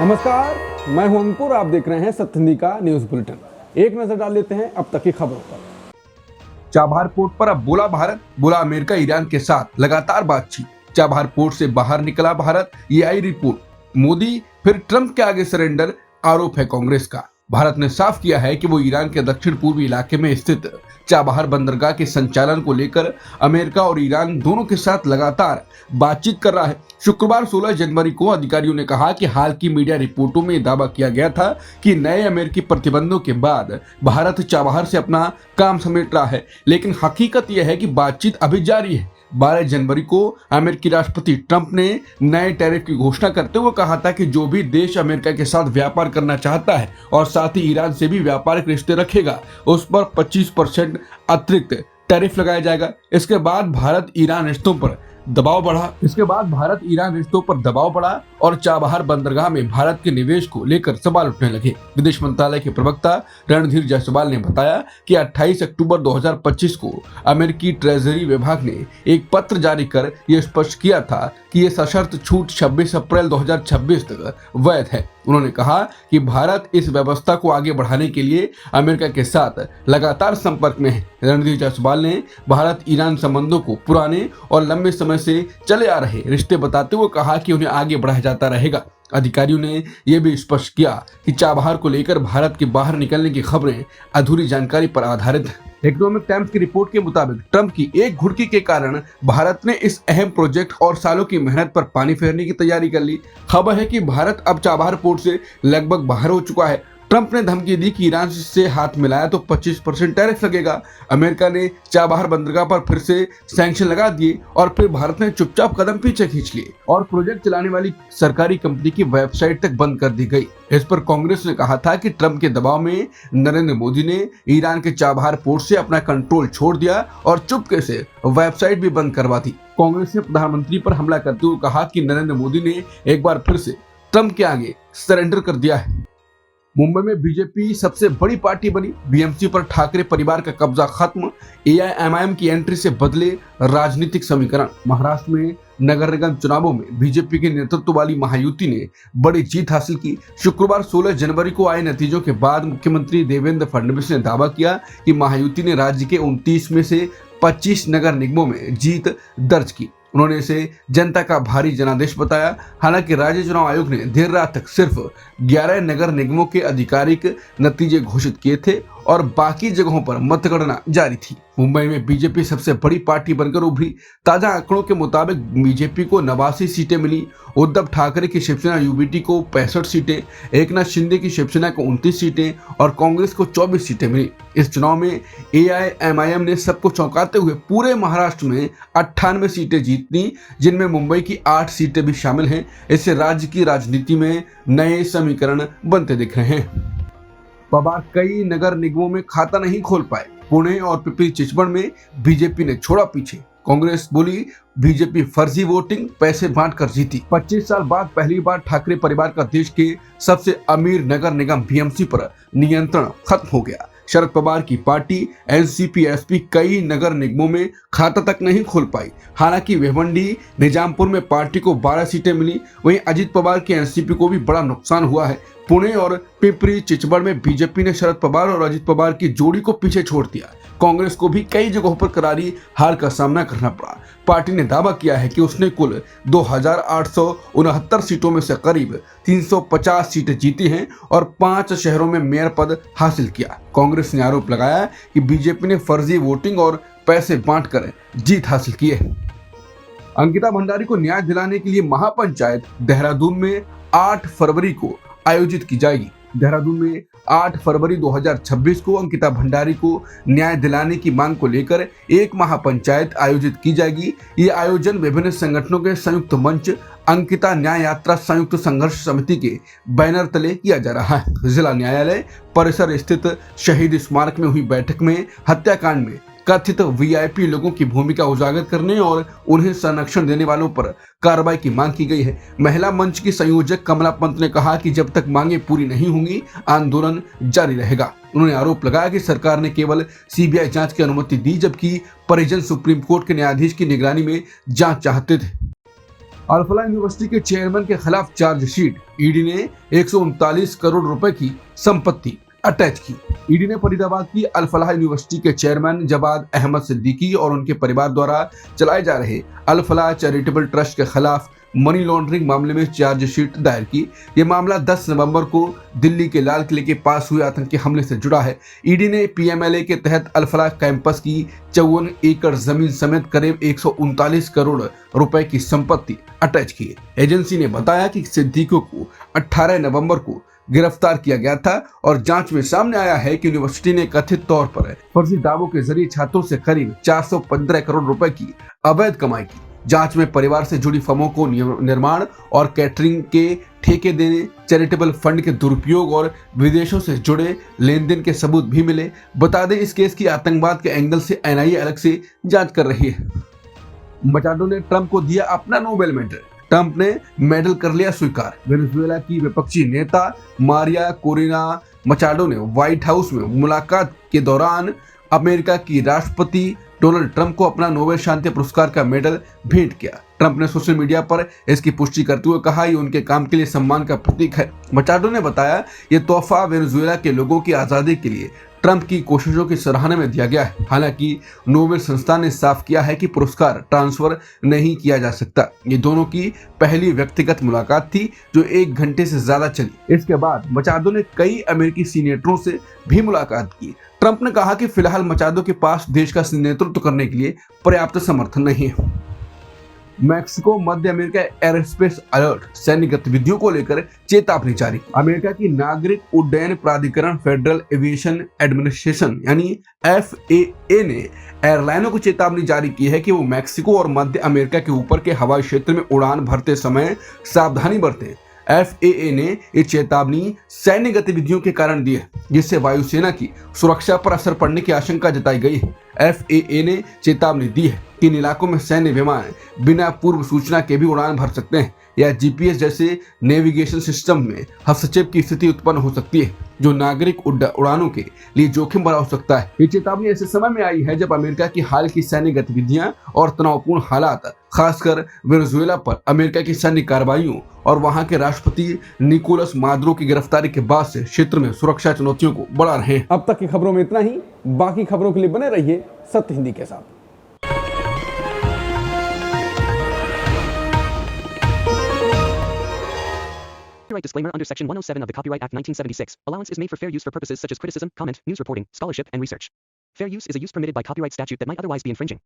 नमस्कार, मैं हूं अंकुर। आप देख रहे हैं सत्यनिधि का न्यूज बुलेटिन। एक नजर डाल लेते हैं अब तक की खबरों पर। चाबहार पोर्ट पर अब बोला भारत, बोला अमेरिका ईरान के साथ लगातार बातचीत। चाबहार पोर्ट से बाहर निकला भारत, ये आई रिपोर्ट। मोदी फिर ट्रंप के आगे सरेंडर, आरोप है कांग्रेस का। भारत ने साफ किया है कि वो ईरान के दक्षिण पूर्वी इलाके में स्थित चाबहार बंदरगाह के संचालन को लेकर अमेरिका और ईरान दोनों के साथ लगातार बातचीत कर रहा है। शुक्रवार 16 जनवरी को अधिकारियों ने कहा कि हाल की मीडिया रिपोर्टों में दावा किया गया था कि नए अमेरिकी प्रतिबंधों के बाद भारत चाबहार से अपना काम समेट रहा है, लेकिन हकीकत यह है कि बातचीत अभी जारी है। 12 जनवरी को अमेरिकी राष्ट्रपति ट्रंप ने नए टैरिफ की घोषणा करते हुए कहा था कि जो भी देश अमेरिका के साथ व्यापार करना चाहता है और साथ ही ईरान से भी व्यापारिक रिश्ते रखेगा, उस पर 25% अतिरिक्त टैरिफ लगाया जाएगा। इसके बाद भारत ईरान रिश्तों पर दबाव बढ़ा और चाबहार बंदरगाह में भारत के निवेश को लेकर सवाल उठने लगे। विदेश मंत्रालय के प्रवक्ता रणधीर जायसवाल ने बताया कि 28 अक्टूबर 2025 को अमेरिकी ट्रेजरी विभाग ने एक पत्र जारी कर यह स्पष्ट किया था कि यह सशर्त छूट 26 अप्रैल 2026 तक वैध है। उन्होंने कहा कि भारत इस व्यवस्था को आगे बढ़ाने के लिए अमेरिका के साथ लगातार संपर्क में है। रणधीर जायसवाल ने भारत ईरान संबंधों को पुराने और लंबे समय से चले आ रहे रिश्ते बताते हुए कहा कि उन्हें आगे बढ़ाया जाता रहेगा। अधिकारियों ने यह भी स्पष्ट किया कि चाबहार को लेकर भारत के बाहर निकलने की खबरें अधूरी जानकारी पर आधारित हैं। इकोनॉमिक टाइम्स की रिपोर्ट के मुताबिक ट्रंप की एक घुड़की के कारण भारत ने इस अहम प्रोजेक्ट और सालों की मेहनत पर पानी फेरने की तैयारी कर ली। खबर है कि भारत अब चाबहार पोर्ट से लगभग बाहर हो चुका है। ट्रंप ने धमकी दी कि ईरान से हाथ मिलाया तो 25% टैरिफ लगेगा। अमेरिका ने चाबहार बंदरगाह पर फिर से सैंक्शन लगा दिए और फिर भारत ने चुपचाप कदम पीछे खींच लिए और प्रोजेक्ट चलाने वाली सरकारी कंपनी की वेबसाइट तक बंद कर दी गई। इस पर कांग्रेस ने कहा था कि ट्रंप के दबाव में नरेंद्र मोदी ने ईरान के चाबहार पोर्ट से अपना कंट्रोल छोड़ दिया और चुपके से वेबसाइट भी बंद करवा दी। कांग्रेस ने प्रधानमंत्री पर हमला करते हुए कहा कि नरेंद्र मोदी ने एक बार फिर से ट्रंप के आगे सरेंडर कर दिया है। मुंबई में बीजेपी सबसे बड़ी पार्टी बनी, बीएमसी पर ठाकरे परिवार का कब्जा खत्म, एआईएमआईएम की एंट्री से बदले राजनीतिक समीकरण। महाराष्ट्र में नगर निगम चुनावों में बीजेपी के नेतृत्व वाली महायुति ने बड़ी जीत हासिल की। शुक्रवार 16 जनवरी को आए नतीजों के बाद मुख्यमंत्री देवेंद्र फडणवीस ने दावा किया कि महायुति ने राज्य के 29 में से 25 नगर निगमों में जीत दर्ज की। उन्होंने इसे जनता का भारी जनादेश बताया। हालांकि राज्य चुनाव आयोग ने देर रात तक सिर्फ 11 नगर निगमों के आधिकारिक नतीजे घोषित किए थे और बाकी जगहों पर मतगणना जारी थी। मुंबई में बीजेपी सबसे बड़ी पार्टी बनकर उभरी। ताजा आंकड़ों के मुताबिक बीजेपी को 89 सीटें मिली। उद्धव ठाकरे की शिवसेना यूबीटी को 65 सीटें, एकनाथ शिंदे की शिवसेना को 29 सीटें और कांग्रेस को 24 सीटें मिली। इस चुनाव में एआईएमआईएम ने सबको चौंकाते हुए पूरे महाराष्ट्र में 98 सीटें जीती, जिनमें मुंबई की 8 सीटें भी शामिल हैं। इससे राज्य की राजनीति में नए समीकरण बनते दिख रहे हैं। पवार कई नगर निगमों में खाता नहीं खोल पाए। पुणे और पिपरी चिचबड़ में बीजेपी ने छोड़ा पीछे। कांग्रेस बोली बीजेपी फर्जी वोटिंग, पैसे बांटकर जीती। 25 साल बाद पहली बार ठाकरे परिवार का देश के सबसे अमीर नगर निगम बीएमसी पर नियंत्रण खत्म हो गया। शरद पवार की पार्टी एनसीपी एसपी कई नगर निगमों में खाता तक नहीं खोल पाई। हालांकि भिवंडी निजामपुर में पार्टी को 12 सीटें मिली। वहीं अजित पवार की एनसीपी को भी बड़ा नुकसान हुआ है। पुणे और पिपरी चिचबड़ में बीजेपी ने शरद पवार और अजित पवार की जोड़ी को पीछे छोड़ दिया। कांग्रेस को भी कई जगहों पर करारी हार का सामना करना पड़ा। पार्टी ने दावा किया है कि उसने कुल 2869 सीटों में से करीब 350 सीटें जीती हैं और 5 शहरों में मेयर पद हासिल किया। कांग्रेस ने आरोप लगाया कि बीजेपी ने फर्जी वोटिंग और पैसे बांटकर जीत हासिल की है। अंकिता भंडारी को न्याय दिलाने के लिए महापंचायत देहरादून में 8 फरवरी को आयोजित की जाएगी। देहरादून में 8 फरवरी 2026 को अंकिता भंडारी को न्याय दिलाने की मांग को लेकर एक महापंचायत आयोजित की जाएगी। ये आयोजन विभिन्न संगठनों के संयुक्त मंच अंकिता न्याय यात्रा संयुक्त संघर्ष समिति के बैनर तले किया जा रहा है। जिला न्यायालय परिसर स्थित शहीद स्मारक में हुई बैठक में हत्याकांड में कथित वीआईपी लोगों की भूमिका उजागर करने और उन्हें संरक्षण देने वालों पर कार्रवाई की मांग की गई है। महिला मंच की संयोजक कमला पंत ने कहा कि जब तक मांगे पूरी नहीं होंगी आंदोलन जारी रहेगा। उन्होंने आरोप लगाया कि सरकार ने केवल सीबीआई जांच की अनुमति दी, जबकि परिजन सुप्रीम कोर्ट के न्यायाधीश की निगरानी में जांच चाहते थे। अल-फलाह यूनिवर्सिटी के चेयरमैन के खिलाफ चार्जशीट, ईडी ने 139 करोड़ रुपए की संपत्ति अटैच की। ईडी ने फरीदाबाद की अल-फलाह यूनिवर्सिटी के चेयरमैन जवाद अहमद सिद्दीकी और उनके परिवार द्वारा चलाए जा रहे अल-फलाह चैरिटेबल ट्रस्ट के खिलाफ मनी लॉन्ड्रिंग मामले में चार्जशीट दायर की। यह मामला 10 नवंबर को दिल्ली के लाल किले के पास हुए आतंकी हमले से जुड़ा है। ईडी ने पीएमएलए के तहत अल-फलाह कैंपस की 54 एकड़ जमीन समेत करीब 139 करोड़ रुपए की संपत्ति अटैच की। एजेंसी ने बताया कि सिद्दीकी को 18 नवंबर को गिरफ्तार किया गया था और जांच में सामने आया है कि यूनिवर्सिटी ने कथित तौर पर फर्जी दावों के जरिए छात्रों से करीब 415 करोड़ रुपए की अवैध कमाई की। जांच में परिवार से जुड़ी फर्मों को निर्माण और कैटरिंग के ठेके देने, चैरिटेबल फंड के दुरुपयोग और विदेशों से जुड़े लेन देन के सबूत भी मिले। बता दें, इस केस की आतंकवाद के एंगल से एनआईए अलग से जांच कर रही है। मचाडो ने ट्रंप को दिया अपना नोबेल मेडल। ट्रंप ने मेडल कर लिया स्वीकार। वेनेजुएला की विपक्षी नेता मारिया कोरिना मचाडो ने व्हाइट हाउस में मुलाकात के दौरान अमेरिका की राष्ट्रपति डोनाल्ड ट्रंप को अपना नोबेल शांति पुरस्कार का मेडल भेंट किया। ट्रंप ने सोशल मीडिया पर इसकी पुष्टि करते हुए कहा, ये उनके काम के लिए सम्मान का प्रतीक है। मचाडो ने बताया, ये तोहफा वेनेजुएला के लोगों की आज़ादी के लिए ट्रंप की कोशिशों की सराहना में दिया गया है। हालांकि नोबेल संस्थान ने साफ किया है कि पुरस्कार ट्रांसफर नहीं किया जा सकता। ये दोनों की पहली व्यक्तिगत मुलाकात थी जो 1 घंटे से ज्यादा चली। इसके बाद मचाडो ने कई अमेरिकी सीनेटरों से भी मुलाकात की। ट्रंप ने कहा कि फिलहाल मचाडो के पास देश का नेतृत्व करने के लिए पर्याप्त समर्थन नहीं है। मैक्सिको मध्य अमेरिका एयरस्पेस अलर्ट, सैन्य गतिविधियों को लेकर चेतावनी जारी। अमेरिका की नागरिक उड्डयन प्राधिकरण फेडरल एविएशन एडमिनिस्ट्रेशन यानी FAA ने एयरलाइनों को चेतावनी जारी की है कि वो मैक्सिको और मध्य अमेरिका के ऊपर के हवाई क्षेत्र में उड़ान भरते समय सावधानी बरतें। FAA ने ये चेतावनी सैन्य गतिविधियों के कारण दी है, जिससे वायुसेना की सुरक्षा पर असर पड़ने की आशंका जताई गई है। FAA ने चेतावनी दी है कि इन इलाकों में सैन्य विमान बिना पूर्व सूचना के भी उड़ान भर सकते हैं या GPS जैसे नेविगेशन सिस्टम में हस्तक्षेप की स्थिति उत्पन्न हो सकती है, जो नागरिक उड़ानों के लिए जोखिम भरा हो सकता है। ये चेतावनी ऐसे समय में आई है जब अमेरिका की हाल की सैन्य गतिविधियां और तनावपूर्ण हालात, खासकर वेनेजुएला पर अमेरिका की सैन्य कार्रवाइयों और वहां के राष्ट्रपति निकोलस मादुरो की गिरफ्तारी के बाद से क्षेत्र में सुरक्षा चुनौतियों को बढ़ा रहे हैं। अब तक की खबरों में इतना ही। बाकी खबरों के लिए बने रहिए सत्य हिंदी के साथ। Copyright disclaimer under Section 107 of the Copyright Act 1976. Allowance is made for fair use for purposes such as criticism, comment, news reporting, scholarship, and research. Fair use is a use permitted by copyright statute that might otherwise be infringing.